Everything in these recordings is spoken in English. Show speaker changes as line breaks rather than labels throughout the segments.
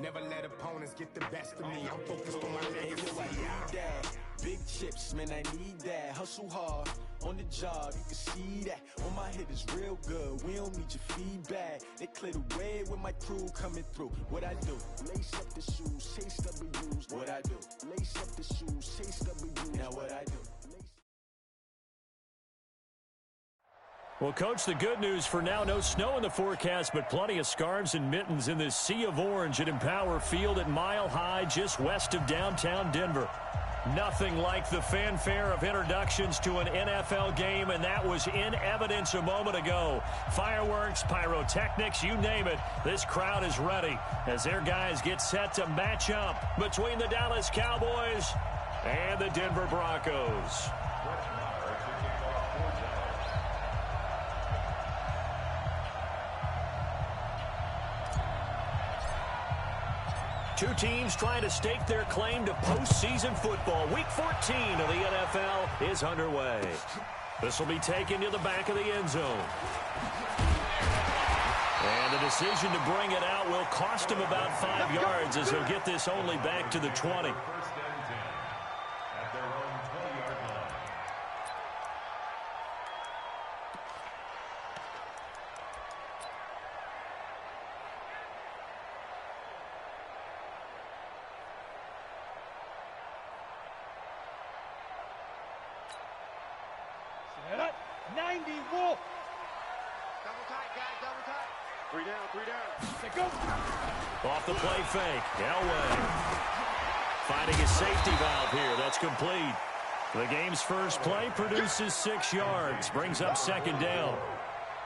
Never let opponents get the best of me. I'm focused on my legacy.
I need that. Big chips, man, I need that. Hustle hard on the job, you can see that. On my head is real good, we don't need your feedback. They clear the way with my crew coming through. What I do? Lace up the shoes, chase W's. What I do? Lace up the shoes, chase W's. Now what I do?
Well, Coach, the good news for now, no snow in the forecast, but plenty of scarves and mittens in this sea of orange at Empower Field at Mile High, just west of downtown Denver. Nothing like the fanfare of introductions to an NFL game, and that was in evidence a moment ago. Fireworks, pyrotechnics, you name it. This crowd is ready as their guys get set to match up between the Dallas Cowboys and the Denver Broncos. Two teams trying to stake their claim to postseason football. Week 14 of the NFL is underway. This will be taken to the back of the end zone. And the decision to bring it out will cost him about 5 yards as he'll get this only back to the 20. Off the play fake. Elway finding his safety valve here. That's complete. The game's first play produces 6 yards. Brings up second down.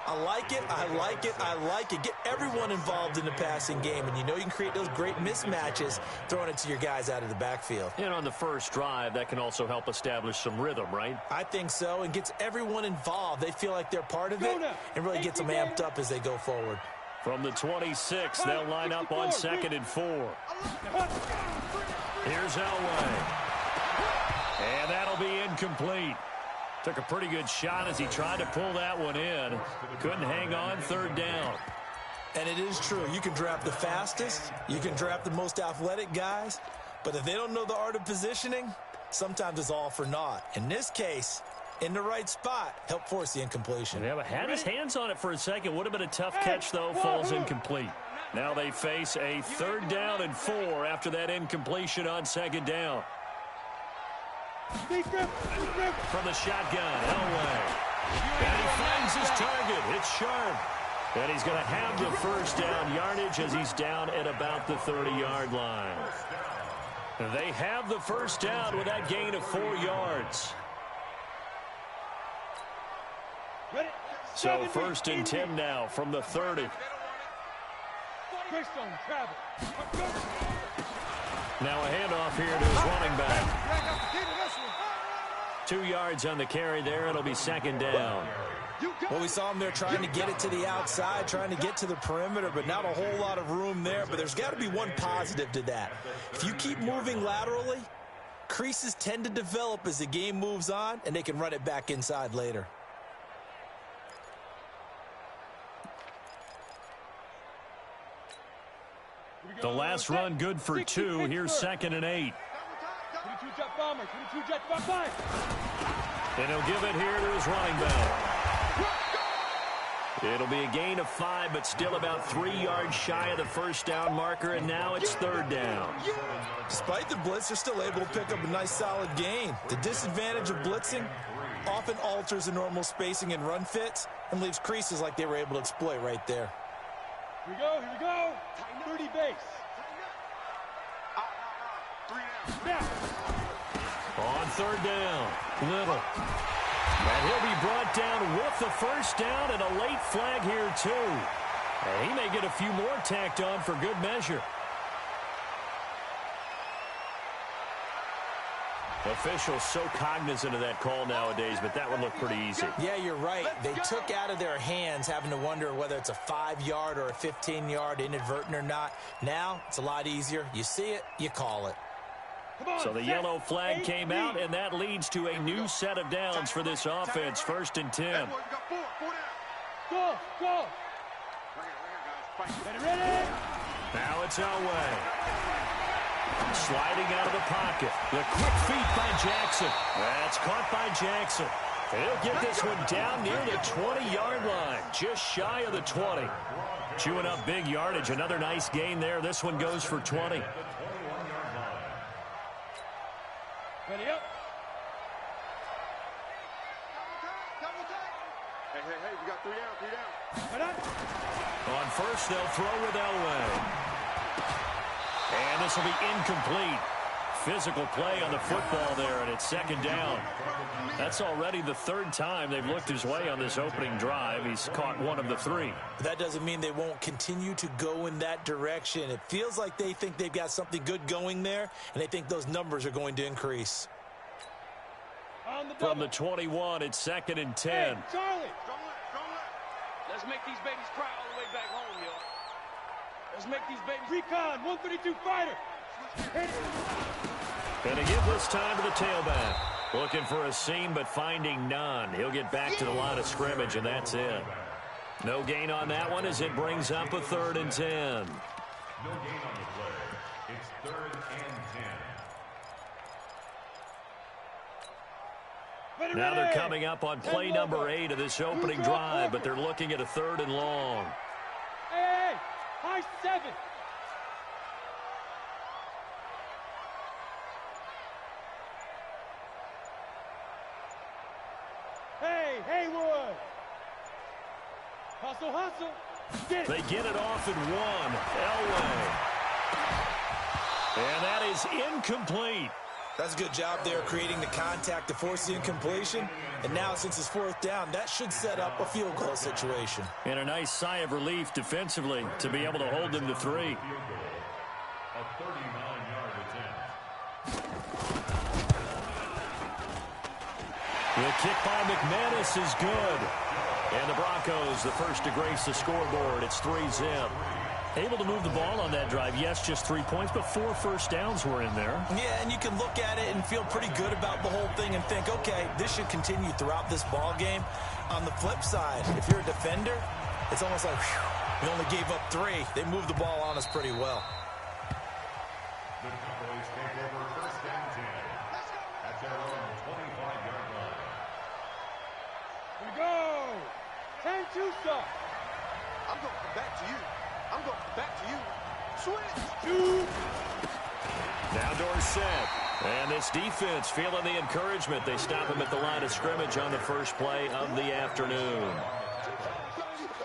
I like it. I like it. I like it. Get everyone involved in the passing game. And you know you can create those great mismatches throwing it to your guys out of the backfield.
And on the first drive, that can also help establish some rhythm, right?
I think so. And gets everyone involved. They feel like they're part of it and really gets them amped up as they go forward.
From the 26, they'll line up on 2nd and 4. Here's Elway. And that'll be incomplete. Took a pretty good shot as he tried to pull that one in. Couldn't hang on, third down.
And it is true. You can draft the fastest. You can draft the most athletic guys. But if they don't know the art of positioning, sometimes it's all for naught. In this case, in the right spot, help force the incompletion.
Yeah, but had his hands on it for a second. Would have been a tough catch, though. Falls incomplete. Now they face a 3rd down and 4 after that incompletion on 2nd down. From the shotgun, Elway. And he finds his target. It's sharp. And he's going to have the first down yardage as he's down at about the 30-yard line. They have the first down with that gain of 4 yards. So 1st and 10 now from the 30. Now a handoff here to his running back. 2 yards on the carry there. It'll be 2nd down.
Well, we saw him there trying to get it to the outside, trying to get to the perimeter, but not a whole lot of room there. But there's got to be one positive to that. If you keep moving laterally, creases tend to develop as the game moves on, and they can run it back inside later.
The last run good for 2. Here's 2nd and 8. And he'll give it here to his running back. It'll be a gain of 5, but still about 3 yards shy of the first down marker, and now it's 3rd down.
Despite the blitz, they're still able to pick up a nice solid gain. The disadvantage of blitzing often alters the normal spacing and run fits and leaves creases like they were able to exploit right there.
Here we go. 30 base.
On 3rd down, Little. And he'll be brought down with the first down and a late flag here, too. And he may get a few more tacked on for good measure. Officials so cognizant of that call nowadays, but that would look pretty easy.
Yeah, you're right. They took out of their hands having to wonder whether it's a 5-yard or a 15-yard, inadvertent or not. Now, it's a lot easier. You see it, you call it.
So the yellow flag came out, and that leads to a new set of downs for this offense. 1st and 10.
Go. Ready.
Now it's Elway. Sliding out of the pocket. The quick feet by Jackson. That's caught by Jackson. He'll get this one down near the 20-yard line. Just shy of the 20. Chewing up big yardage. Another nice gain there. This one goes for 20.
Ready up.
Hey, we got 3 down.
Right up.
On first, they'll throw with Elway. And this will be incomplete. Physical play on the football there, and it's second down. That's already the 3rd time they've looked his way on this opening drive. He's caught 1 of the 3.
That doesn't mean they won't continue to go in that direction. It feels like they think they've got something good going there, and they think those numbers are going to increase.
From the 21, it's 2nd and 10.
Hey, Charlie.
Let's make these babies cry all the way back home, y'all. Let's make these babies...
Recon, 132 fighter. Hit it.
Gonna give this time to the tailback. Looking for a seam, but finding none. He'll get back to the line of scrimmage, and that's it. No gain on that one as it brings up a 3rd and 10.
No gain on the play. It's 3rd and 10.
Now they're coming up on play number 8 of this opening drive, but they're looking at a 3rd and long.
Hey, high 7. Hey, Haywood. Hustle. Get it.
They get it off at 1. Elway. And that is incomplete.
That's a good job there creating the contact to force the incompletion. And now since it's 4th down, that should set up a field goal situation.
And a nice sigh of relief defensively to be able to hold them to 3.
A 39-yard attempt.
The kick by McManus is good. And the Broncos, the first to grace the scoreboard. It's 3-zip. Able to move the ball on that drive. Yes, just 3 points, but 4 first downs were in there.
Yeah, and you can look at it and feel pretty good about the whole thing and think, okay, this should continue throughout this ball game. On the flip side, if you're a defender, it's almost like, whew, we only gave up 3. They moved the ball on us pretty well.
The Cowboys take over 1st and 10. At their own 25-yard line.
Here we go. 10-2 stop.
I'm going back to you. Switch.
Now Dorsett. And this defense feeling the encouragement. They stop him at the line of scrimmage on the first play of the afternoon.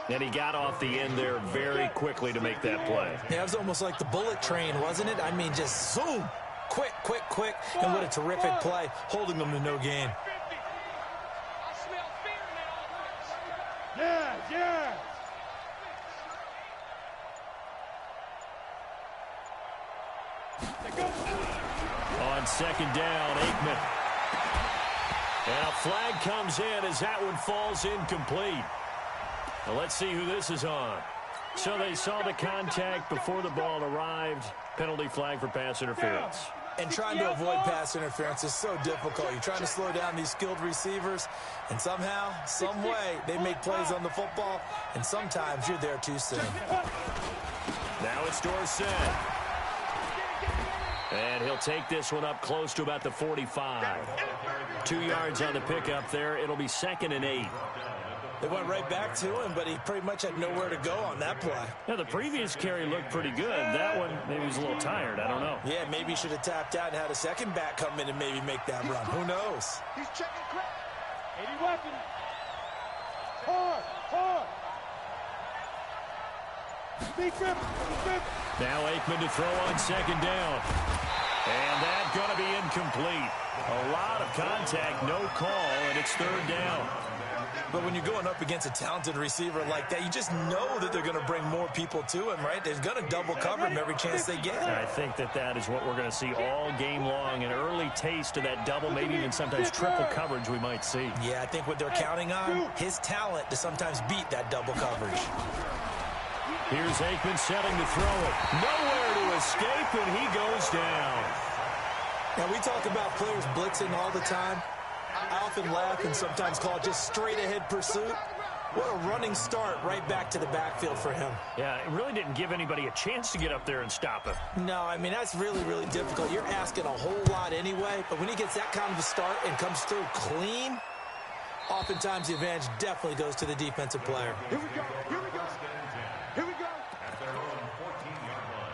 And he got off the end there very quickly to make that play.
Yeah, it was almost like the bullet train, wasn't it? I mean, just zoom. Quick. And what a terrific play, holding them to no gain.
I smell fear in that offense.
Yeah.
On 2nd down, Aikman. And a flag comes in as that one falls incomplete. Now let's see who this is on. So they saw the contact before the ball arrived. Penalty flag for pass interference.
And trying to avoid pass interference is so difficult. You're trying to slow down these skilled receivers, and somehow, some way, they make plays on the football, and sometimes you're there too soon.
Now it's Dorsett. And he'll take this one up close to about the 45. 2 yards on the pickup there. It'll be 2nd and 8.
They went right back to him, but he pretty much had nowhere to go on that play.
Now, the previous carry looked pretty good. That one, maybe he was a little tired. I don't know.
Yeah, maybe he should have tapped out and had a second back come in and maybe make that run. Who knows?
He's checking crap.
80 weapon. Hard. Big grip.
Now Aikman to throw on 2nd down. And that's going to be incomplete. A lot of contact, no call, and it's 3rd down.
But when you're going up against a talented receiver like that, you just know that they're going to bring more people to him, right? They're going to double cover him every chance they get.
I think that is what we're going to see all game long. An early taste of that double, maybe even sometimes triple coverage we might see.
Yeah, I think what they're counting on, his talent to sometimes beat that double coverage.
Here's Aikman setting to throw it. Nowhere to escape, and he goes down.
Now, we talk about players blitzing all the time. I often laugh and sometimes call it just straight-ahead pursuit. What a running start right back to the backfield for him.
Yeah, it really didn't give anybody a chance to get up there and stop him.
No, I mean, that's really, really difficult. You're asking a whole lot anyway, but when he gets that kind of a start and comes through clean, oftentimes the advantage definitely goes to the defensive player.
Here we go. Here we go. Here we go.
At their own 14-yard line.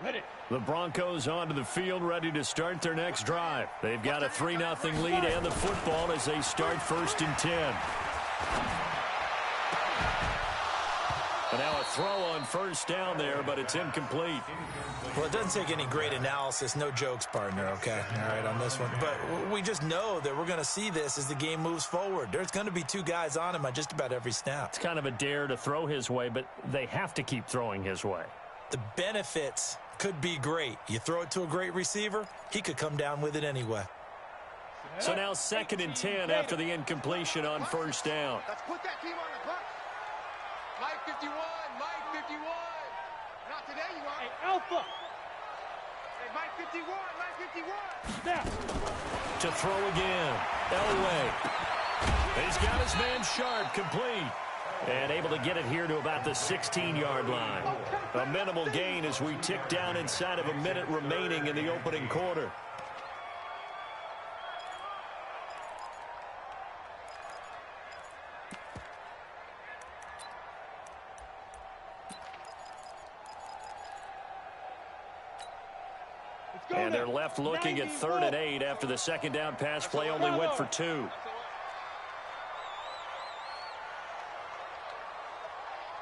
Ready.
The Broncos onto the field, ready to start their next drive. They've got a 3-0 lead and the football as they start 1st and 10. And now a throw on 1st down there, but it's incomplete.
Well, it doesn't take any great analysis. No jokes, partner, okay? All right, on this one. But we just know that we're going to see this as the game moves forward. There's going to be 2 guys on him on just about every snap.
It's kind of a dare to throw his way, but they have to keep throwing his way.
The benefits could be great. You throw it to a great receiver, he could come down with it anyway.
So now 2nd and 10 after the incompletion on 1st down.
Let's put that team on the bus. Mike 51. Mike 51. Not today, you are. Hey, Alpha. Hey, Mike 51. Mike 51. Snap.
To throw again. Elway. He's got his man Sharp, complete. And able to get it here to about the 16-yard line. A minimal gain as we tick down inside of a minute remaining in the opening quarter. And they're left looking at 3rd and 8 after the 2nd down pass play only went for 2.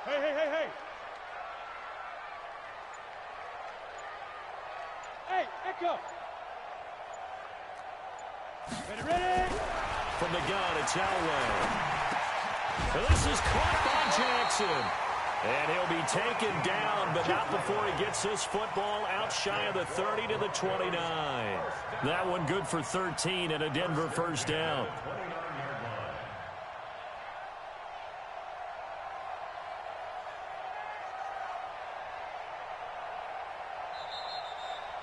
Hey. Hey, Echo. Ready.
From the gun, it's Elway. And this is caught by Jackson. And he'll be taken down, but not before he gets this football out shy of the 30 to the 29. That one good for 13 and a Denver 1st down.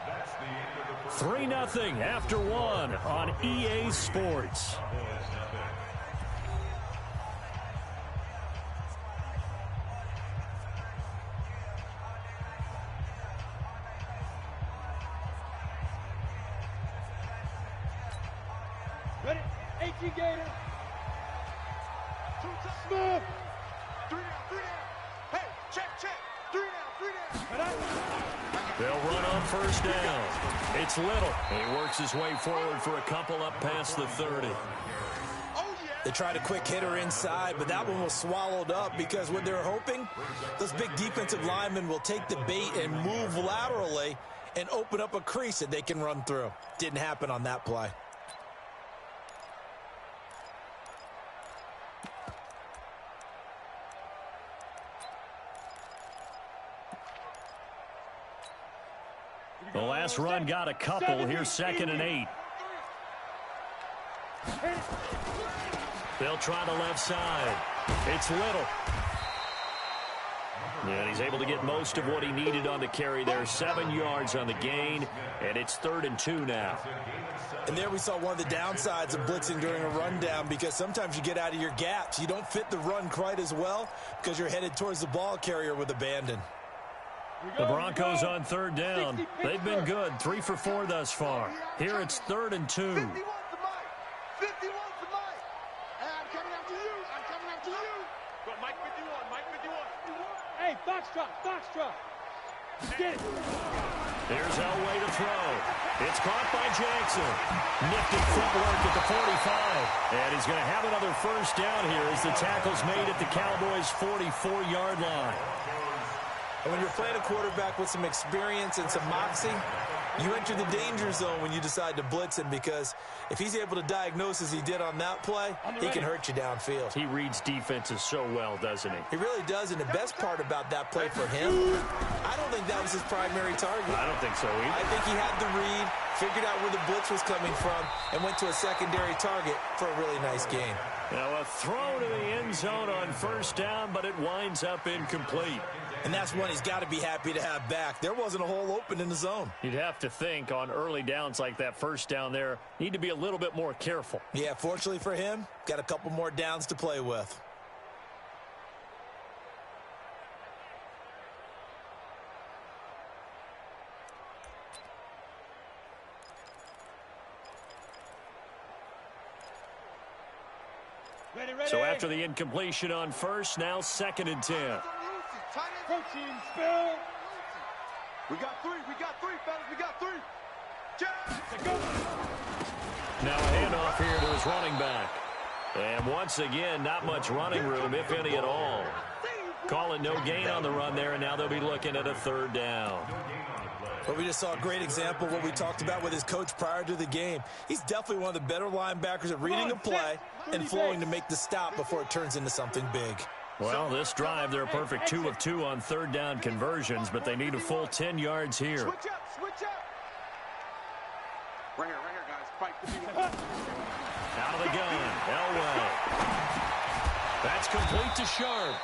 That's the end of the first.
3-0 after 1 on EA Sports.
Ready. 18 Gator. Smooth. 3 down. Hey, check. 3 down.
They'll run on 1st down. It's Little. And he works his way forward for a couple up past the 30.
They tried a quick hitter inside, but that one was swallowed up because what they're hoping, those big defensive linemen will take the bait and move laterally and open up a crease that they can run through. Didn't happen on that play.
The last run got a couple. Here's 2nd and 8. They'll try the left side. It's Little. And he's able to get most of what he needed on the carry there. 7 yards on the gain, and it's 3rd and 2 now.
And there we saw one of the downsides of blitzing during a rundown, because sometimes you get out of your gaps. You don't fit the run quite as well because you're headed towards the ball carrier with abandon.
The Broncos on 3rd down. They've been good, 3 for 4 thus far. Here it's 3rd and 2.
51 for Mike. 51 for Mike. And I'm coming after you. Go, Mike 51. Hey, Foxtrot. Get it.
Here's Elway to throw. It's caught by Jackson. Nifty footwork at the 45. And he's going to have another 1st down here as the tackle's made at the Cowboys' 44-yard line.
And when you're playing a quarterback with some experience and some moxie, You enter the danger zone when you decide to blitz him, because if he's able to diagnose as he did on that play, he can hurt you downfield.
He reads defenses so well, doesn't he?
He really does, and the best part about that play for him, I don't think that was his primary target.
I don't think so either.
I think he had the read, figured out where the blitz was coming from, and went to a secondary target for a really nice gain.
Now a throw to the end zone on first down, but it winds up incomplete.
And that's one he's got to be happy to have back. There wasn't a hole open in the zone.
You'd have to think on early downs like that first down there, need to be a little bit more careful.
Yeah, fortunately for him, got a couple more downs to play with.
Ready.
So after the incompletion on first, now 2nd and 10.
Coaching spill. We got three, fellas. We got three.
Now a handoff here to his running back. And once again, not much running room, if any at all. Call it no gain on the run there, and now they'll be looking at a 3rd down.
But we just saw a great example of what we talked about with his coach prior to the game. He's definitely one of the better linebackers at reading a play and flowing to make the stop before it turns into something big.
Well, this drive, they're a perfect 2 of 2 on 3rd down conversions, but they need a full 10 yards here.
Switch up. Right here, guys. Fight for the
Out of the gun, Elway. That's complete to Sharp.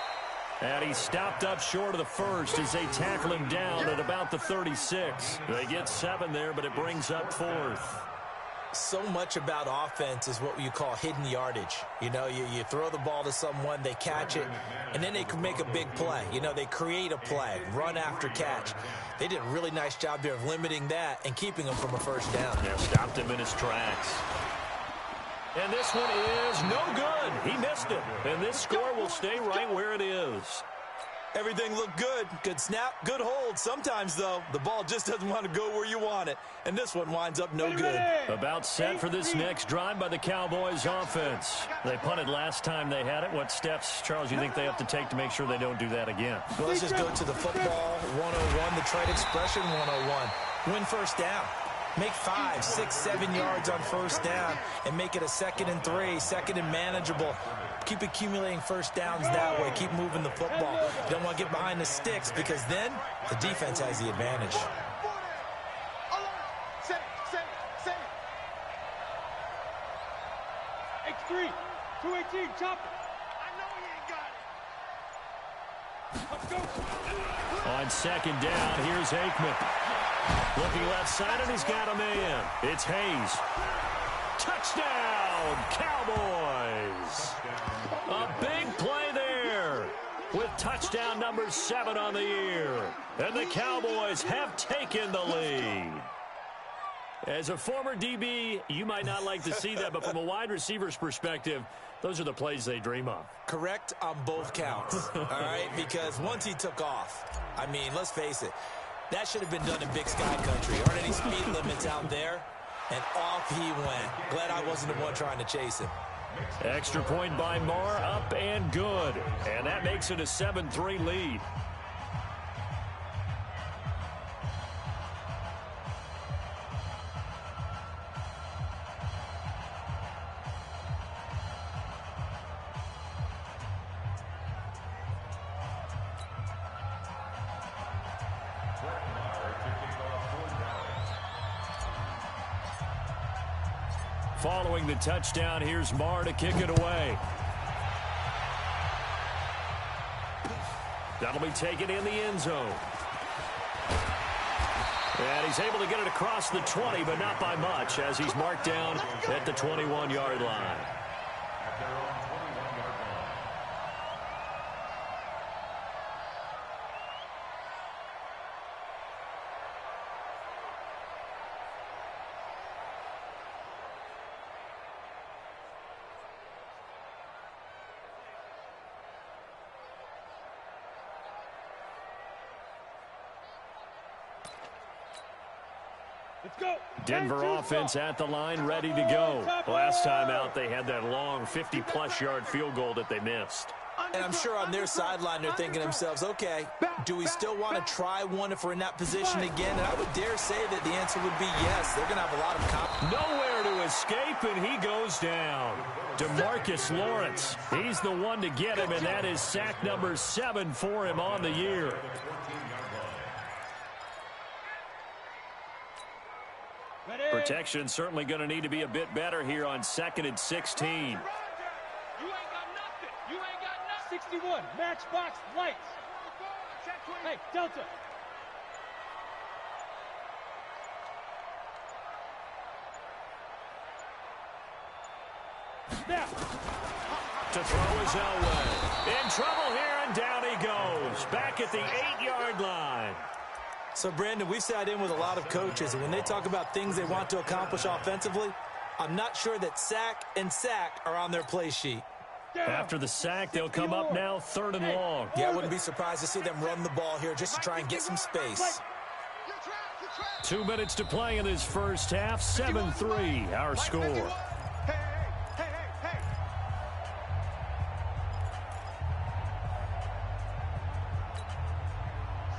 And he stopped up short of the first as they tackle him down at about the 36. They get 7 there, but it brings up 4th.
So much about offense is what you call hidden yardage. You know, you throw the ball to someone, they catch it, and then they can make a big play. You know, they create a play, run after catch. They did a really nice job there of limiting that and keeping him from a first down.
Yeah, stopped him in his tracks. And this one is no good. He missed it. And this score will stay right where it is.
Everything looked good. Good snap, good hold. Sometimes, though, the ball just doesn't want to go where you want it. And this one winds up no good.
About set for this next drive by the Cowboys offense. They punted last time they had it. What steps, Charles, you think they have to take to make sure they don't do that again?
Well, let's just go to the football 101, the trade expression 101. Win first down. Make 5, 6, 7 yards on first down and make it a 2nd and 3, 2nd and manageable. Keep accumulating first downs that way. Keep moving the football. You don't want to get behind the sticks because then the defense has the advantage.
X3, 218, chop it. I know he ain't got it. Let's go.
On 2nd down, here's Aikman. Looking left side, and he's got a man. It's Hayes. Touchdown, Cowboys. A big play there with touchdown number 7 on the year. And the Cowboys have taken the lead. As a former DB, you might not like to see that, but from a wide receiver's perspective, those are the plays they dream of.
Correct on both counts, all right? Because once he took off, I mean, let's face it, that should have been done in Big Sky Country. Aren't any speed limits out there? And off he went. Glad I wasn't the one trying to chase him.
Extra point by Marr, up and good. And that makes it a 7-3 lead. Following the touchdown, here's Marr to kick it away. That'll be taken in the end zone. And he's able to get it across the 20, but not by much, as he's marked down at the 21-yard line.
Let's go.
Denver offense at the line, ready to go. Last time out, they had that long 50-plus yard field goal that they missed.
And I'm sure on their sideline they're thinking to themselves, okay, do we still want to try one if we're in that position again? And I would dare say that the answer would be yes. They're going to have a lot of confidence.
Nowhere to escape, and he goes down. DeMarcus Lawrence, he's the one to get him, and that is sack number 7 for him on the year. Protection certainly going to need to be a bit better here on 2nd and 16.
You ain't got nothing. You ain't got nothing. 61, matchbox lights. Hey, Delta. Now.
To throw his Elway. In trouble here, and down he goes. Back at the 8-yard line.
So, Brandon, we've sat in with a lot of coaches, and when they talk about things they want to accomplish offensively, I'm not sure that sack and sack are on their play sheet.
After the sack, they'll come up now 3rd and long.
Yeah, I wouldn't be surprised to see them run the ball here just to try and get some space.
2 minutes to play in this first half. 7-3, our score.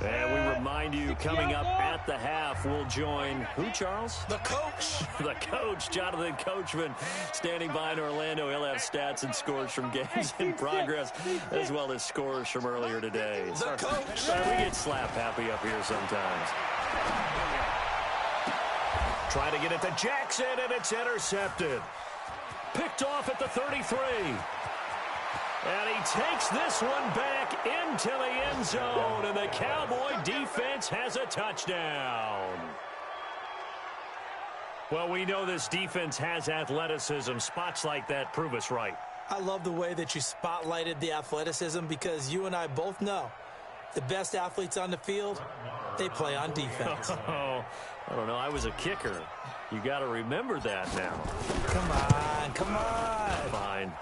And we remind you, coming up at the half, we'll join who, Charles?
The coach.
The coach, Jonathan Coachman, standing by in Orlando. He'll have stats and scores from games in progress, as well as scores from earlier today.
The coach.
We get slap happy up here sometimes. Trying to get it to Jackson, and it's intercepted. Picked off at the 33. And he takes this one back into the end zone, and the Cowboy defense has a touchdown. Well, we know this defense has athleticism. Spots like that prove us right.
I love the way that you spotlighted the athleticism, because you and I both know the best athletes on the field, they play on defense.
Oh, I don't know. I was a kicker. You got to remember that now.
Come on, come on.
Fine.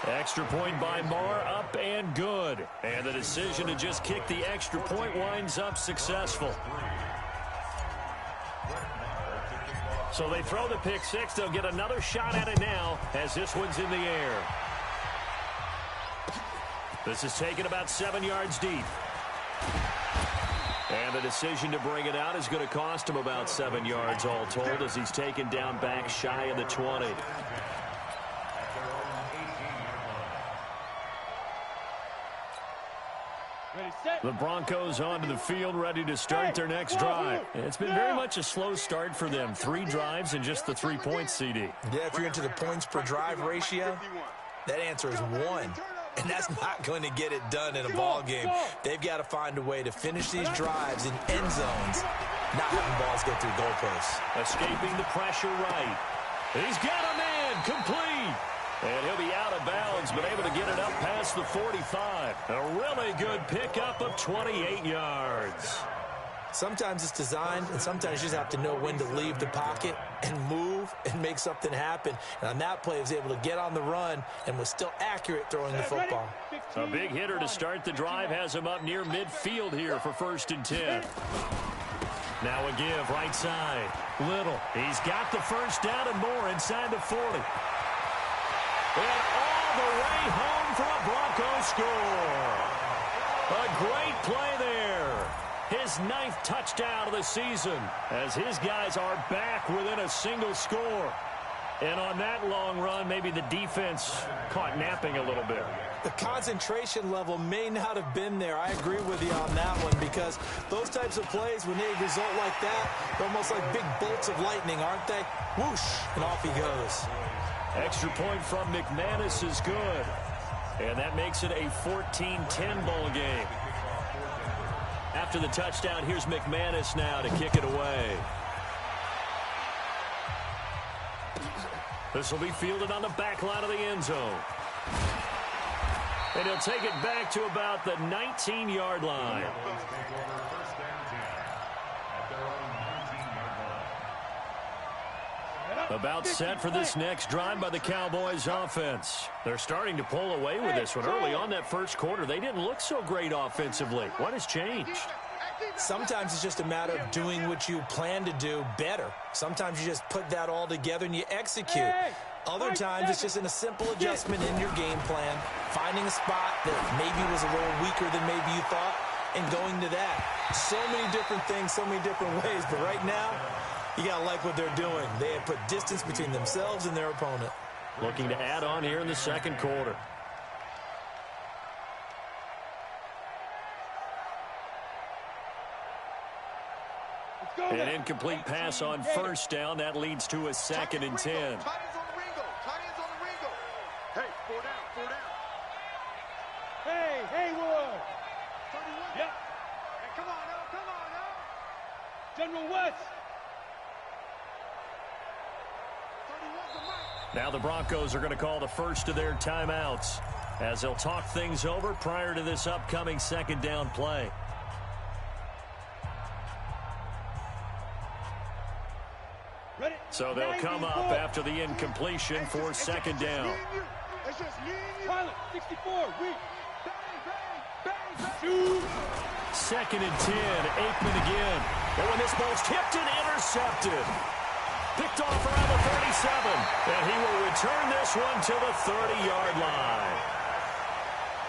Extra point by Marr, up and good. And the decision to just kick the extra point winds up successful. So they throw the pick six. They'll get another shot at it now as this one's in the air. This is taken about 7 yards deep. And the decision to bring it out is going to cost him about 7 yards all told, as he's taken down back shy of the 20. The Broncos onto the field, ready to start their next drive. It's been very much a slow start for them. 3 drives and just the 3 points, CD.
Yeah, if you're into the points per drive ratio, that answer is 1. And that's not going to get it done in a ball game. They've got to find a way to finish these drives in end zones, not having balls go through goalposts.
Escaping the pressure right. He's got a man complete. And he'll be out of bounds, but able to get it up past the 45. A really good pickup of 28 yards.
Sometimes it's designed, and sometimes you just have to know when to leave the pocket and move and make something happen. And on that play, he was able to get on the run and was still accurate throwing the football.
A big hitter to start the drive has him up near midfield here for 1st and 10. Now a give right side. Little. He's got the first down and more inside the 40. And all the way home for a Bronco score. A great play there. His 9th touchdown of the season, as his guys are back within a single score. And on that long run, maybe the defense caught napping a little bit.
The concentration level may not have been there. I agree with you on that one, because those types of plays, when they result like that, they're almost like big bolts of lightning, aren't they? Whoosh, and off he goes.
Extra point from McManus is good. And that makes it a 14-10 ball game. After the touchdown, here's McManus now to kick it away. This will be fielded on the back line of the end zone. And he'll take it back to about the 19-yard line. About set for this next drive by the Cowboys offense. They're starting to pull away with this one. Early on that first quarter, they didn't look so great offensively. What has changed?
Sometimes it's just a matter of doing what you plan to do better. Sometimes you just put that all together and you execute. Other times it's just in a simple adjustment in your game plan, finding a spot that maybe was a little weaker than maybe you thought, and going to that. So many different things, so many different ways, but right now, you got to like what they're doing. They have put distance between themselves and their opponent.
Looking to add on here in the second quarter. An incomplete pass on first down. That leads to a 2nd and 10.
Hey, 4 down, 4 down. Hey, Haywood. 31. Yep. Hey, come on now. General West. 31's the mic.
Now the Broncos are going to call the first of their timeouts as they'll talk things over prior to this upcoming 2nd down play. So they'll come up after the incompletion for 2nd down.
Pilot, 64, weak.
2nd and 10, Aikman again. And when this ball's tipped and intercepted. Picked off around the 37. And he will return this one to the 30-yard line.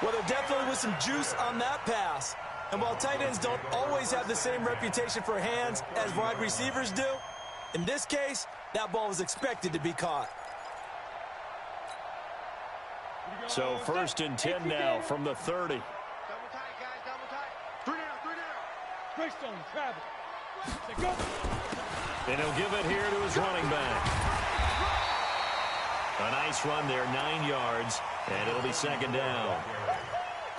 Well, there definitely was some juice on that pass. And while tight ends don't always have the same reputation for hands as wide receivers do, in this case, that ball was expected to be caught.
So 1st and 10 now from the 30.
Double tight, guys, double tight. 3 down. Greystone, travel. Say go.
And he'll give it here to his running back. A nice run there, 9 yards, and it'll be 2nd down.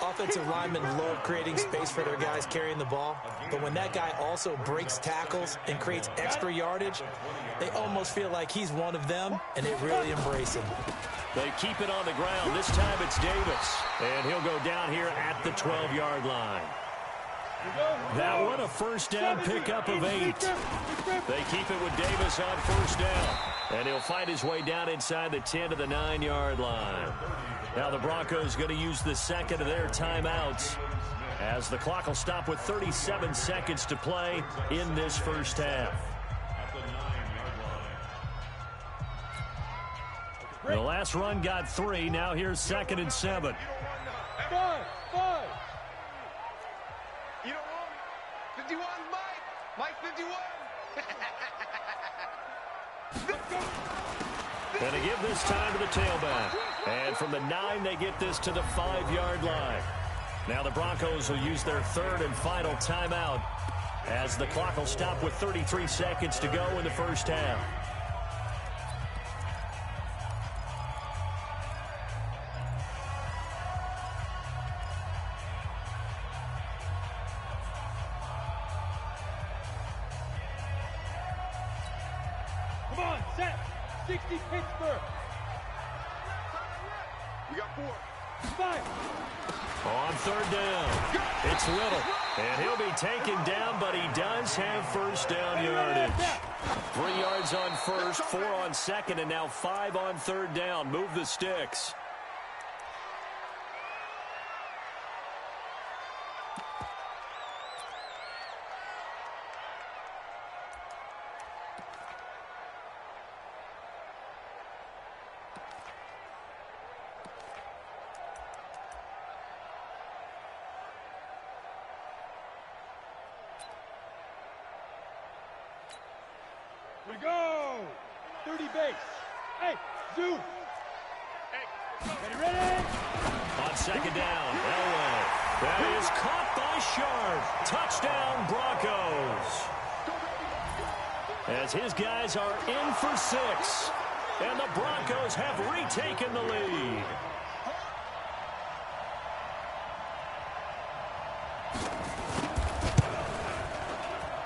Offensive linemen love creating space for their guys carrying the ball, but when that guy also breaks tackles and creates extra yardage, they almost feel like he's one of them, and they really embrace him.
They keep it on the ground. This time it's Davis, and he'll go down here at the 12-yard line. That one a 1st down pickup of 8. They keep it with Davis on 1st down, and he'll fight his way down inside the 10 to the 9-yard line. Now the Broncos going to use the 2nd of their timeouts as the clock will stop with 37 seconds to play in this first half. The last run got 3. Now here's 2nd and 7.
5. You don't want me. 51, Mike 51.
And they give this time to the tailback. And from the 9, they get this to the 5-yard line. Now the Broncos will use their 3rd and final timeout as the clock will stop with 33 seconds to go in the first half.
Come on, set. 60 Pittsburgh. We got 4. 5.
On 3rd down, it's Little. And he'll be taken down, but he does have 1st down yardage. 3 yards on 1st, 4 on 2nd, and now 5 on 3rd down. Move the sticks.
We go. 30 base. Hey, Zoo. Hey, ready?
On 2nd down, Elway. That is caught by Sharp. Touchdown, Broncos. As his guys are in for 6. And the Broncos have retaken the lead.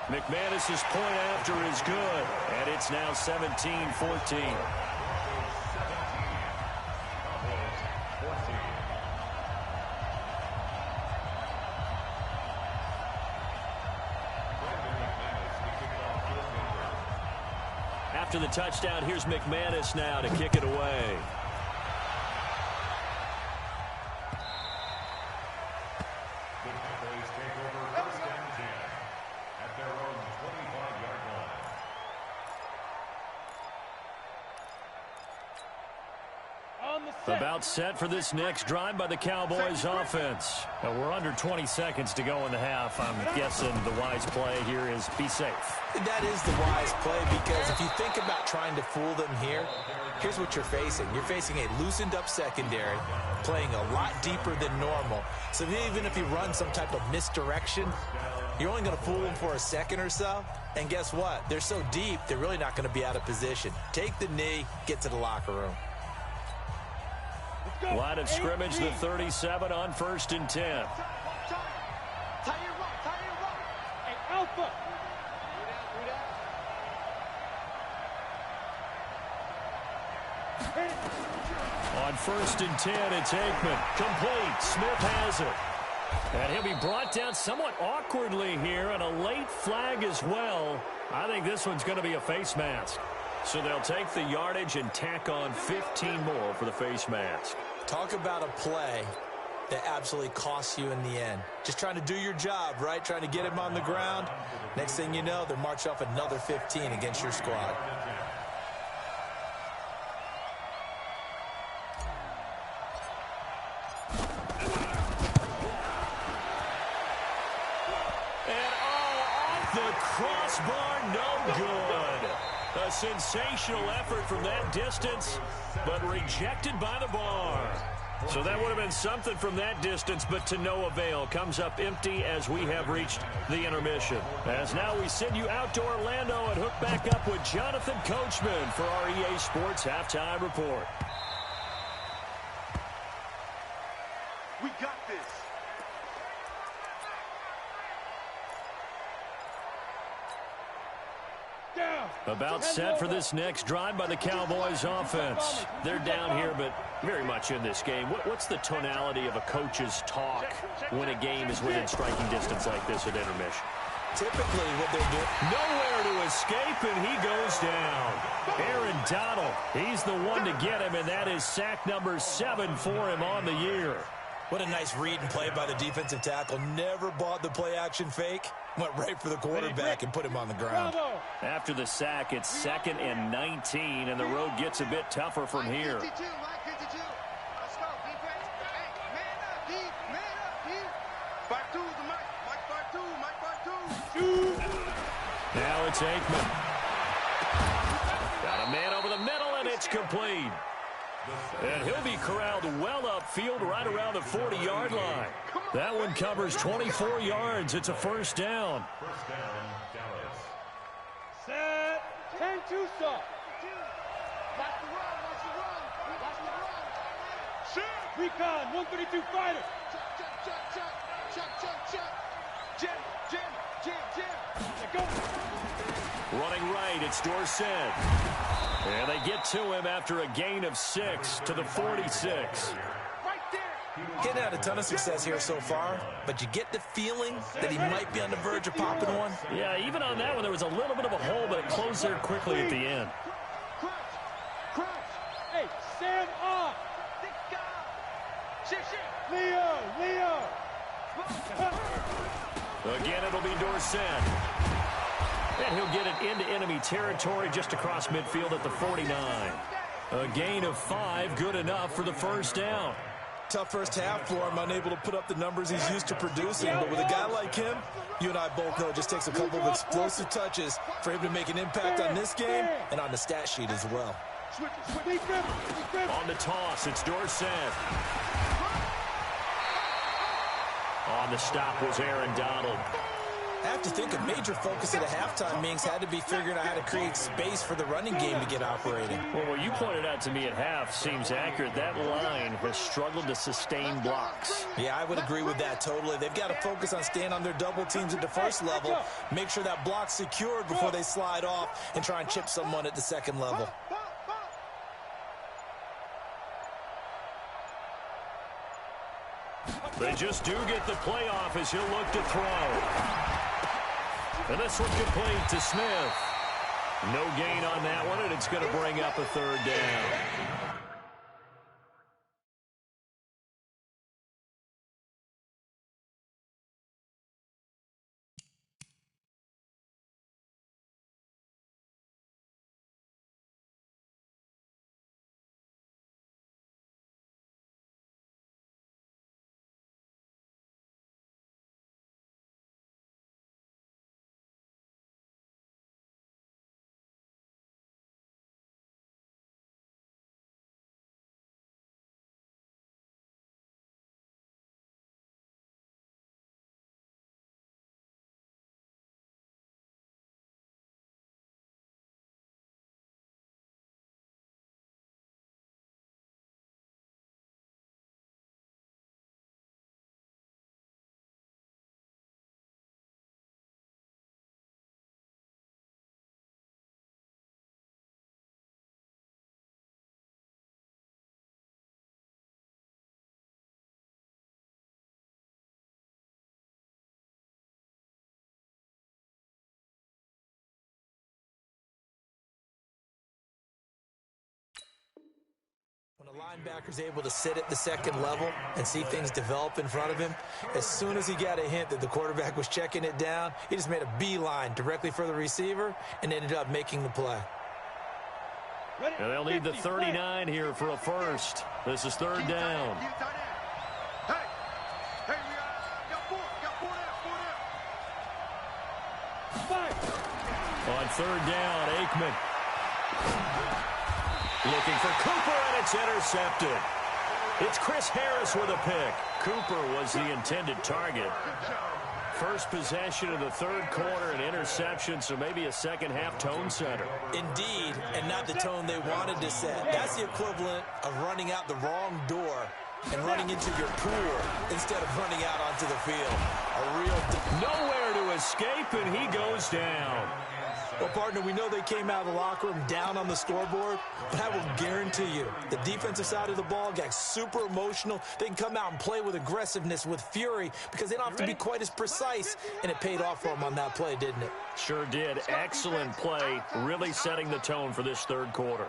McManus's point after is good, and it's now 17-14. After the touchdown, here's McManus now to kick it away.
The Cowboys take over 1st and 10.
on the set.
About set for this next drive by the Cowboys offense. We're under 20 seconds to go in the half. I'm guessing the wise play here is be safe.
That is the wise play, because if you think about trying to fool them here, here's what you're facing. You're facing a loosened up secondary, playing a lot deeper than normal. So even if you run some type of misdirection, you're only going to fool them for a second or so. And guess what? They're so deep, they're really not going to be out of position. Take the knee, get to the locker room.
Line of scrimmage, the 37 on 1st and 10.
Tie your rock. Hey, Alpha.
On 1st and 10, it's Aikman. Complete. Smith has it. And he'll be brought down somewhat awkwardly here, and a late flag as well. I think this one's going to be a face mask. So they'll take the yardage and tack on 15 more for the face mask.
Talk about a play that absolutely costs you in the end. Just trying to do your job, right? Trying to get him on the ground. Next thing you know, they're marching off another 15 against your squad.
The crossbar, no good. A sensational effort from that distance, but rejected by the bar. So that would have been something from that distance, but to no avail. Comes up empty as we have reached the intermission. As now we send you out to Orlando and hook back up with Jonathan Coachman for our EA Sports Halftime Report.
We got this.
About set for this next drive by the Cowboys offense. They're down here, but very much in this game. What's the tonality of a coach's talk when a game is within striking distance like this at intermission?
Typically what they're doing.
Nowhere to escape, and he goes down. Aaron Donald, he's the one to get him, and that is sack number 7 for him on the year.
What a nice read and play by the defensive tackle. Never bought the play action fake. Went right for the quarterback and put him on the ground.
After the sack, it's 2nd and 19, and the road gets a bit tougher from here.
Let's go, defense. Hey, man up, D. Man up, D. 5-2 the Mike 5-2.
Now it's Aikman. Got a man over the middle, and it's complete. And he'll be corralled well upfield right around the 40-yard line. That one covers 24 yards. It's a first down.
First down, Dallas.
Set. 10-2 stop. Watch the run. Shoot. Recon, 132 fighter. Check. Jam. Go.
Running right, it's Dorsett. And they get to him after a gain of 6 to the 46.
Getting had a ton of success here so far, but you get the feeling that he might be on the verge of popping one.
Yeah, even on that one, there was a little bit of a hole, but it closed there quickly at the end.
Crouch. Hey, Sam off. Leo.
Again, it'll be Dorsett. And he'll get it into enemy territory just across midfield at the 49. A gain of 5, good enough for the first down.
Tough first half for him, unable to put up the numbers he's used to producing. But with a guy like him, you and I both know it just takes a couple of explosive touches for him to make an impact on this game and on the stat sheet as well.
On the toss, it's Dorsett. On the stop was Aaron Donald.
I have to think a major focus at a halftime means had to be figuring out how to create space for the running game to get operating.
Well, what you pointed out to me at half seems accurate. That line has struggled to sustain blocks.
Yeah, I would agree with that totally. They've got to focus on staying on their double teams at the first level, make sure that block's secured before they slide off and try and chip someone at the second level.
They just do get the playoff as he'll look to throw. And this one complete to Smith. No gain on that one, and it's going to bring up a third down.
Linebacker's able to sit at the second level and see things develop in front of him. As soon as he got a hint that the quarterback was checking it down, he just made a beeline directly for the receiver and ended up making the play.
And they'll need the 39 here for a first. This is third down. On third down, Aikman looking for Cooper, and it's intercepted. It's Chris Harris with a pick. Cooper was the intended target. First possession of the third quarter, an interception, so maybe a second-half tone setter.
Indeed, and not the tone they wanted to set. That's the equivalent of running out the wrong door and running into your pool instead of running out onto the field. A real...
Nowhere to escape, and he goes down.
Well, partner, we know they came out of the locker room down on the scoreboard, but I will guarantee you the defensive side of the ball got super emotional. They can come out and play with aggressiveness, with fury, because they don't have to be quite as precise, and it paid off for them on that play, didn't it?
Sure did. Excellent play, really setting the tone for this third quarter.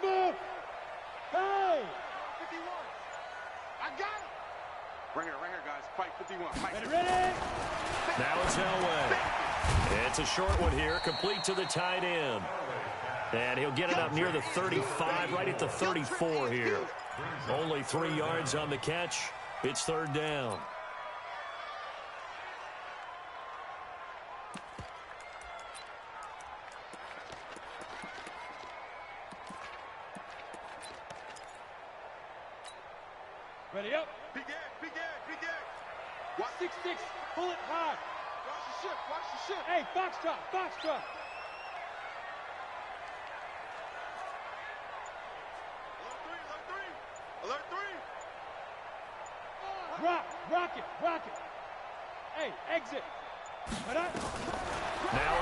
Smith! Hey! 51. I got it!
Right here, guys. Fight 51. Fight.
Ready?
Now it's Elway. It's a short one here, complete to the tight end. And he'll get it up near the 35, right at the 34 here. Only 3 yards on the catch. It's third down.
Ready up.
Big egg.
What? 6-6. Pull it hard. Watch the ship. Hey, Foxtrot.
Alert 3.
Rock it. Hey, exit.
Now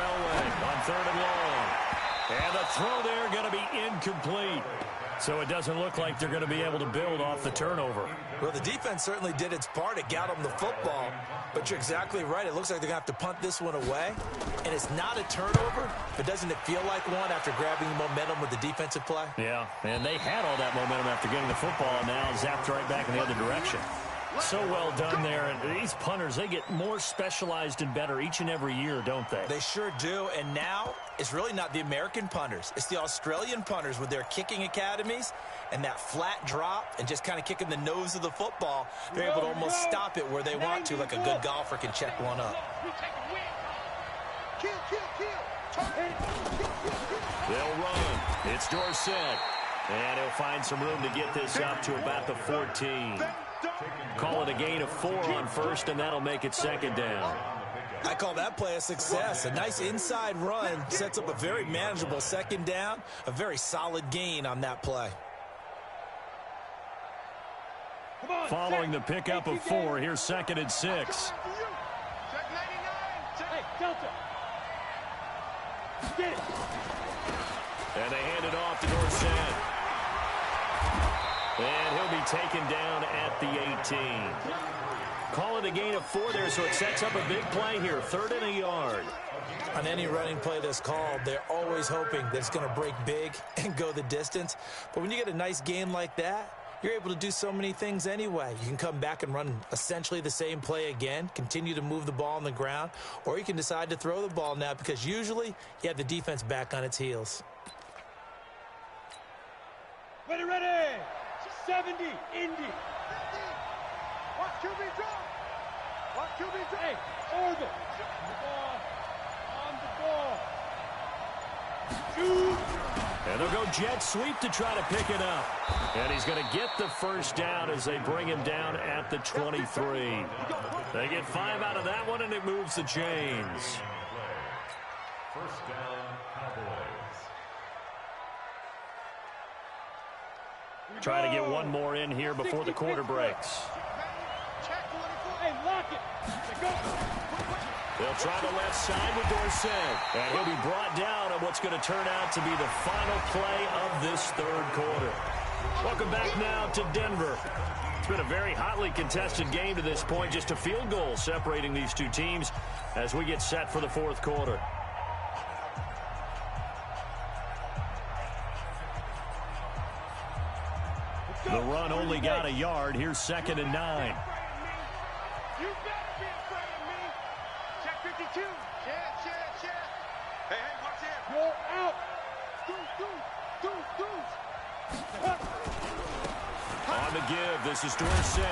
Elway on third and long. And the throw there going to be incomplete. So it doesn't look like they're going to be able to build off the turnover.
Well, the defense certainly did its part. It got them the football. But you're exactly right. It looks like they're going to have to punt this one away. And it's not a turnover, but doesn't it feel like one after grabbing the momentum with the defensive play?
Yeah, and they had all that momentum after getting the football, and now zapped right back in the other direction. So well done there. And these punters, they get more specialized and better each and every year, don't they?
They sure do. And now it's really not the American punters. It's the Australian punters with their kicking academies and that flat drop and just kind of kicking the nose of the football. They're able to almost stop it where they want to, like a good golfer can check one up.
They'll run. It's Dorsett. And he'll find some room to get this up to about the 14. Call it a gain of 4 on first, and that'll make it second down.
I call that play a success. A nice inside run sets up a very manageable second down, a very solid gain on that play.
Following the pickup of 4, here's second and 6.
Hey, Delta. Get it.
And they hand it off to Dorsett. And he'll be taken down at the 18. Call it a gain of 4 there, so it sets up a big play here. 3rd and a yard.
On any running play that's called, they're always hoping that it's going to break big and go the distance. But when you get a nice gain like that, you're able to do so many things anyway. You can come back and run essentially the same play again, continue to move the ball on the ground, or you can decide to throw the ball now because usually you have the defense back on its heels.
Ready. 70, Indy. Watch QB drop. Hey, orbit. On the ball. Shoot.
And they'll go jet sweep to try to pick it up. And he's going to get the first down as they bring him down at the 23. They get 5 out of that one, and it moves the chains.
First down, Cowboys.
Try to get one more in here before the quarter breaks.
Hey, lock it.
They'll try the left side with Dorsett. And he'll be brought down on what's going to turn out to be the final play of this third quarter. Welcome back now to Denver. It's been a very hotly contested game to this point. Just a field goal separating these two teams as we get set for the fourth quarter. The run only got a yard. Here's 2nd and 9.
You better be afraid of me. Check 52. Check. Hey, watch it. Roll out. Do.
On the give, this is Dorsett.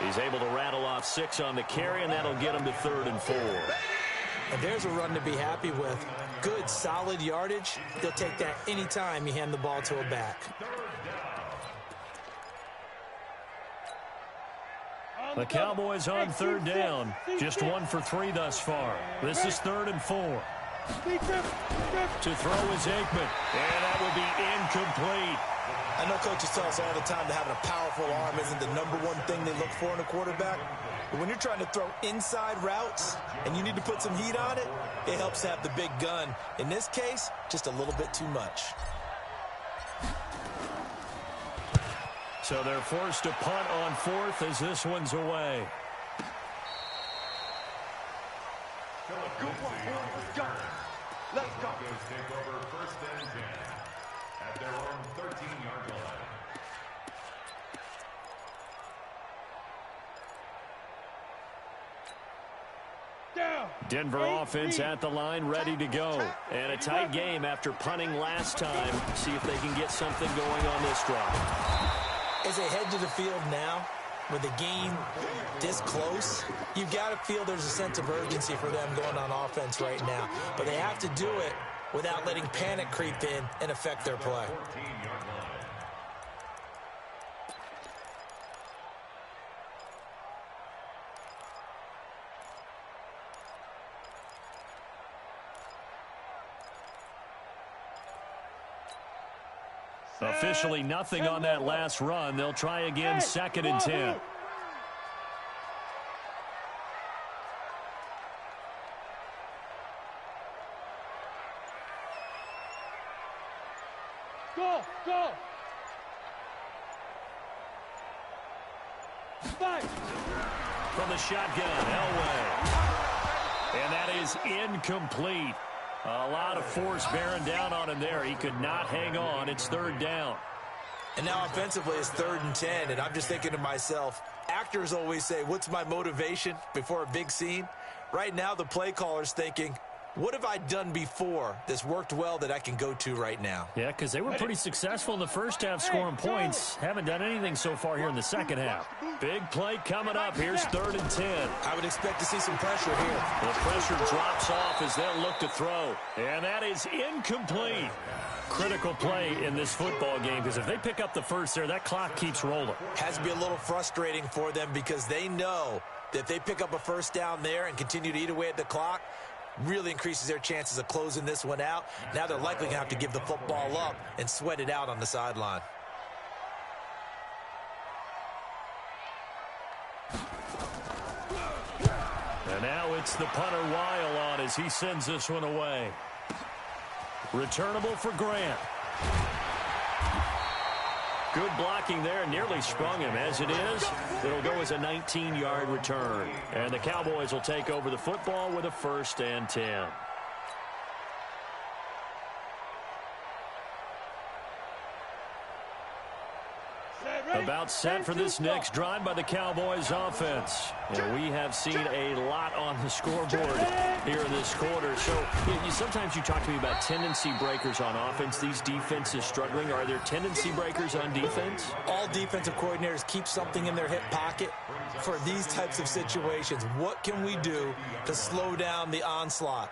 He's able to rattle off 6 on the carry, and that'll get him to 3rd and 4.
And there's a run to be happy with. Good, solid yardage. They'll take that anytime you hand the ball to a back.
The Cowboys on 3rd down. Just 1 for 3 thus far. This is 3rd and 4. To throw is Aikman, and that will be incomplete.
I know coaches tell us all the time that having a powerful arm isn't the #1 thing they look for in a quarterback. But when you're trying to throw inside routes and you need to put some heat on it, it helps to have the big gun. In this case, just a little bit too much.
So they're forced to punt on 4th as this one's away.
Good one, boy. Let's go.
Broncos take over 1st and 10 at their own 13-yard line.
Denver offense at the line, ready to go. And a tight game after punting last time. See if they can get something going on this drive.
As they head to the field now, with the game this close, you've got to feel there's a sense of urgency for them going on offense right now. But they have to do it without letting panic creep in and affect their play.
Officially nothing on that last run. They'll try again, 2nd and 10.
Go. Fight.
From the shotgun, Elway. And that is incomplete. A lot of force bearing down on him there. He could not hang on. It's 3rd down.
And now offensively it's 3rd and 10, and I'm just thinking to myself, actors always say, what's my motivation before a big scene? Right now the play caller's thinking, what have I done before that's worked well that I can go to right now?
Yeah, because they were pretty successful in the first half scoring points. Haven't done anything so far here in the second half. Big play coming up. Here's 3rd and 10.
I would expect to see some pressure here.
The pressure drops off as they'll look to throw. And that is incomplete. Critical play in this football game because if they pick up the first there, that clock keeps rolling.
Has to be a little frustrating for them because they know that if they pick up a first down there and continue to eat away at the clock, really increases their chances of closing this one out. Now they're likely going to have to give the football up and sweat it out on the sideline.
And now it's the punter Weil on as he sends this one away. Returnable for Grant. Good blocking there, nearly sprung him. As it is, it'll go as a 19-yard return. And the Cowboys will take over the football with a 1st and 10. About set for this next drive by the Cowboys offense. We have seen a lot on the scoreboard here in this quarter. So sometimes you talk to me about tendency breakers on offense. These defenses struggling. Are there tendency breakers on defense?
All defensive coordinators keep something in their hip pocket for these types of situations. What can we do to slow down the onslaught?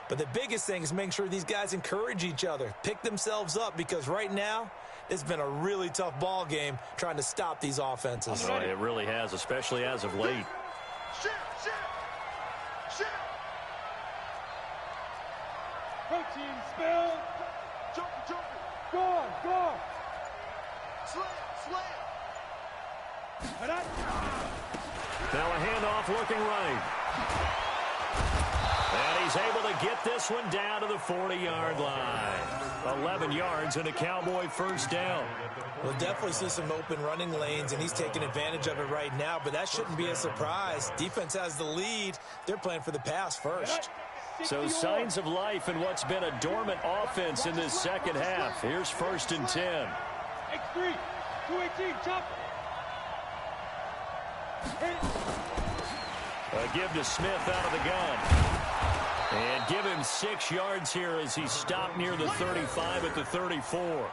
But the biggest thing is making sure these guys encourage each other, pick themselves up, because right now it's been a really tough ball game trying to stop these offenses.
Oh, it really has, especially as of late.
Shit. Protein spill. Jumping. Go on. Slam.
Now a handoff looking right. And he's able to get this one down to the 40-yard line. 11 yards and a Cowboy first down.
We'll definitely see some open running lanes, and he's taking advantage of it right now, but that shouldn't be a surprise. Defense has the lead. They're playing for the pass first.
So signs of life in what's been a dormant offense in this second half. Here's 1st and 10.
X3, 218, chopper.
A give to Smith out of the gun. And give him 6 yards here as he stopped near the 35 at the 34.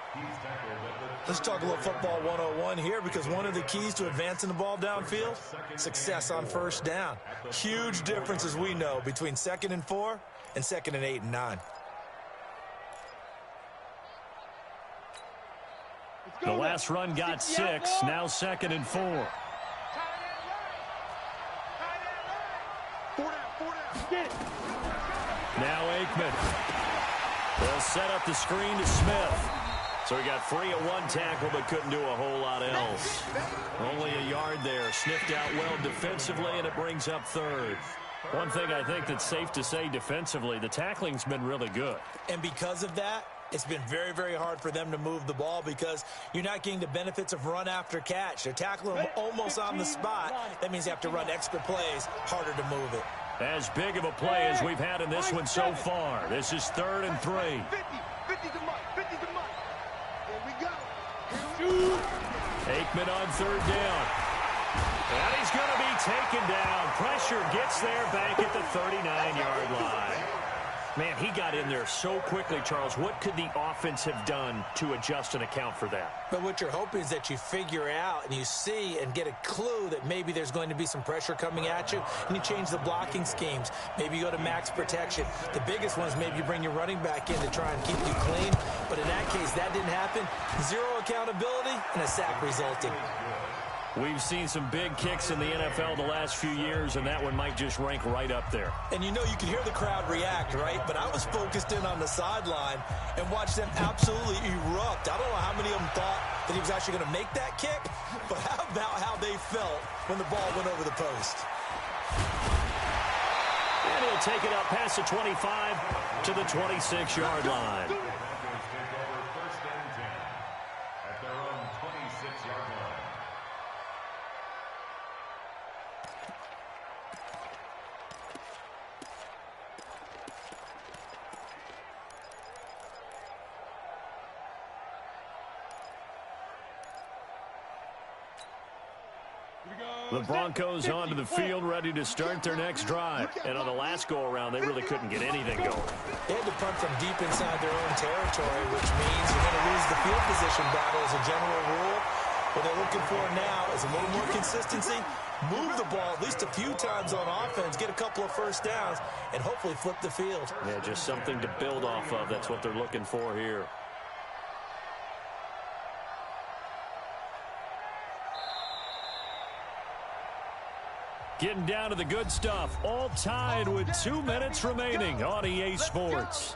Let's talk a little football 101 here, because one of the keys to advancing the ball downfield, success on first down. Huge difference, as we know, between 2nd and 4 and 2nd and 8 and 9.
The last run got 6, now 2nd and 4. Now Aikman. They'll set up the screen to Smith. So he got free at 1 tackle but couldn't do a whole lot else. Only a yard there. Sniffed out well defensively, and it brings up 3rd. One thing I think that's safe to say defensively, the tackling's been really good.
And because of that, it's been very, very hard for them to move the ball, because you're not getting the benefits of run after catch. They're tackling them almost on the spot. That means you have to run extra plays, harder to move it.
As big of a play as we've had in this one so far. This is 3rd and 3.
50 to Mike, 50 to Mike. Here we go.
Aikman on 3rd down. And he's going to be taken down. Pressure gets there back at the 39-yard line. Man, he got in there so quickly, Charles. What could the offense have done to adjust and account for that?
But what you're hoping is that you figure out and you see and get a clue that maybe there's going to be some pressure coming at you, and you change the blocking schemes. Maybe you go to max protection. The biggest one is maybe you bring your running back in to try and keep you clean. But in that case, that didn't happen. 0 accountability and a sack resulting.
We've seen some big kicks in the NFL the last few years, and that one might just rank right up there.
And you know, you can hear the crowd react, right? But I was focused in on the sideline and watched them absolutely erupt. I don't know how many of them thought that he was actually going to make that kick, but how about how they felt when the ball went over the post?
And he'll take it up past the 25 to the 26-yard line. The Broncos onto the field, ready to start their next drive. And on the last go-around, they really couldn't get anything going.
They had to punt from deep inside their own territory, which means you're going to lose the field position battle as a general rule. What they're looking for now is a little more consistency, move the ball at least a few times on offense, get a couple of first downs, and hopefully flip the field.
Yeah, just something to build off of. That's what they're looking for here. Getting down to the good stuff. All tied with 2 minutes remaining on EA Sports.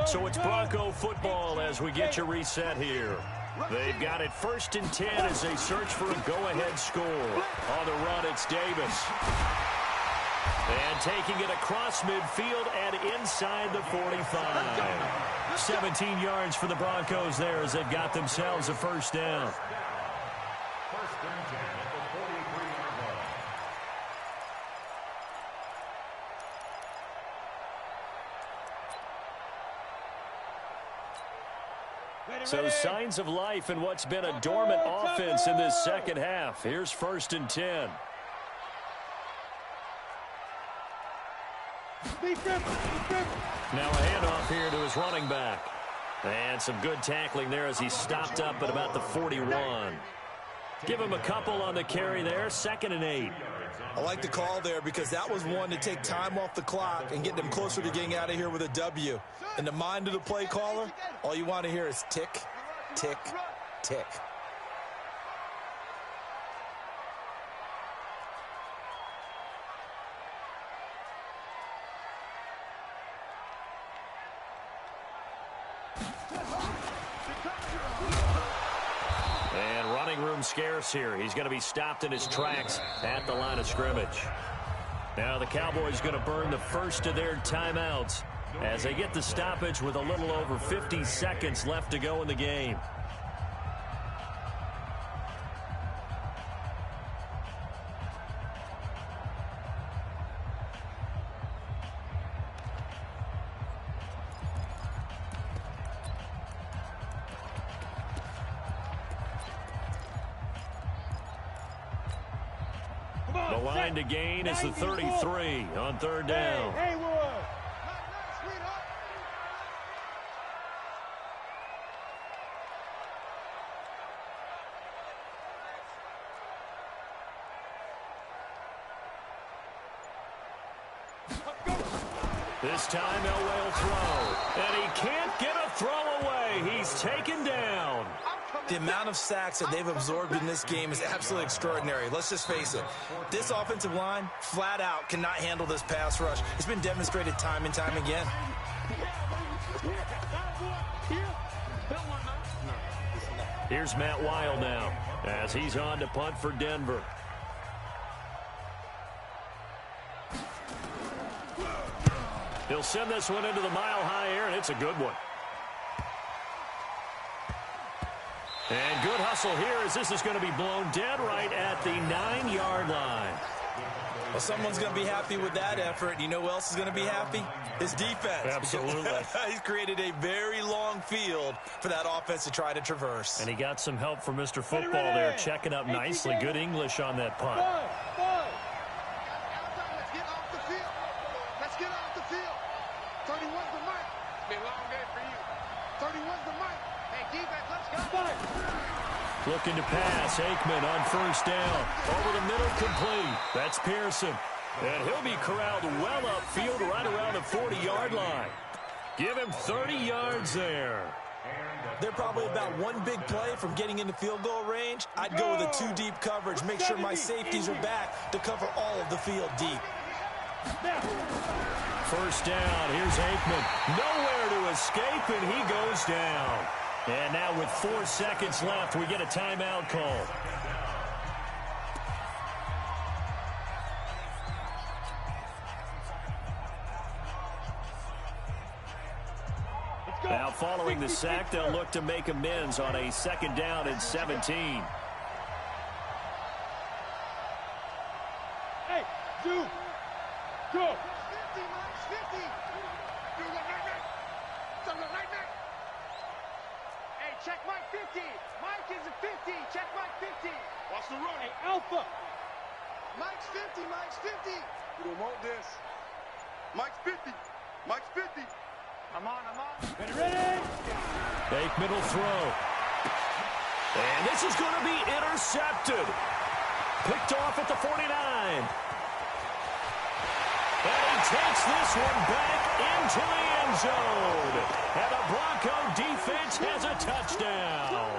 So it's Bronco football as we get you reset here. They've got it 1st and 10 as they search for a go-ahead score. On the run, it's Davis. And taking it across midfield and inside the 45. 17 yards for the Broncos there as they've got themselves a first down. So signs of life in what's been a dormant offense in this second half. Here's 1st and 10. Now a handoff here to his running back. And some good tackling there as he stopped up at about the 41. Give him a couple on the carry there. 2nd and 8.
I like the call there because that was one to take time off the clock and get them closer to getting out of here with a W. In the mind of the play caller, all you want to hear is tick, tick, tick.
And running room scarce here. He's going to be stopped in his tracks at the line of scrimmage. Now the Cowboys going to burn the first of their timeouts as they get the stoppage with a little over 50 seconds left to go in the game. The line to gain is the 33 on third down.
Hey, Wood.
This time Elway will throw, and he can't get a throw away. He's taken down.
The amount of sacks that they've absorbed in this game is absolutely extraordinary. Let's just face it. This offensive line, flat out, cannot handle this pass rush. It's been demonstrated time and time again.
Here's Matt Weil now as he's on to punt for Denver. He'll send this one into the mile-high air, and it's a good one. And good hustle here as this is going to be blown dead right at the 9-yard line.
Well, someone's going to be happy with that effort. You know who else is going to be happy? His defense.
Absolutely.
He's created a very long field for that offense to try to traverse.
And he got some help from Mr. Football there, checking up nicely. Good English on that punt.
Let's get off the field. 31's the mic. It's been a long day for you. 31's the mic. Hey, defense, let's go.
Looking to pass. Aikman on first down. Over the middle, complete. That's Pearson. And he'll be corralled well upfield right around the 40-yard line. Give him 30 yards there.
They're probably about one big play from getting into field goal range. I'd go with a 2-deep coverage. Make sure my safeties are back to cover all of the field deep.
First down, here's Aikman. Nowhere to escape, and he goes down. And now with 4 seconds left, we get a timeout call. Now following the sack, they'll look to make amends on a second down and 17.
Hey, do. Go. 50, minus 50. Do the night-night. Do the night-night. Hey, check Mike 50. Mike is a 50. Check Mike 50. Watch the run. Hey, Alpha. Mike's 50. Mike's 50. You don't want this. Mike's 50. Mike's 50. I'm on. Ready?
Aikman will throw. And this is going to be intercepted. Picked off at the 49. And he takes this one back into the end zone. And the Bronco defense has a touchdown.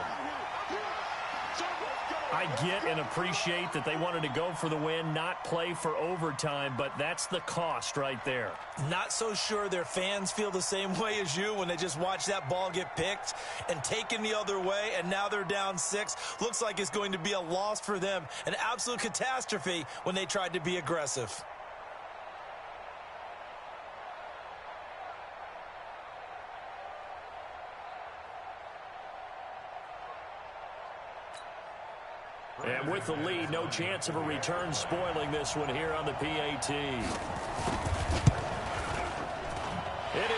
I get and appreciate that they wanted to go for the win, not play for overtime, but that's the cost right there.
Not so sure their fans feel the same way as you when they just watch that ball get picked and taken the other way, and now they're down 6. Looks like it's going to be a loss for them, an absolute catastrophe when they tried to be aggressive.
And with the lead, no chance of a return spoiling this one here on the PAT. It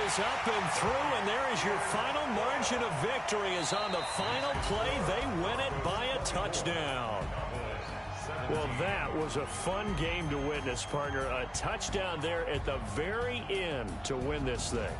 is up and through, and there is your final margin of victory. Is on the final play, they win it by a touchdown. Well, that was a fun game to witness, partner. A touchdown there at the very end to win this thing.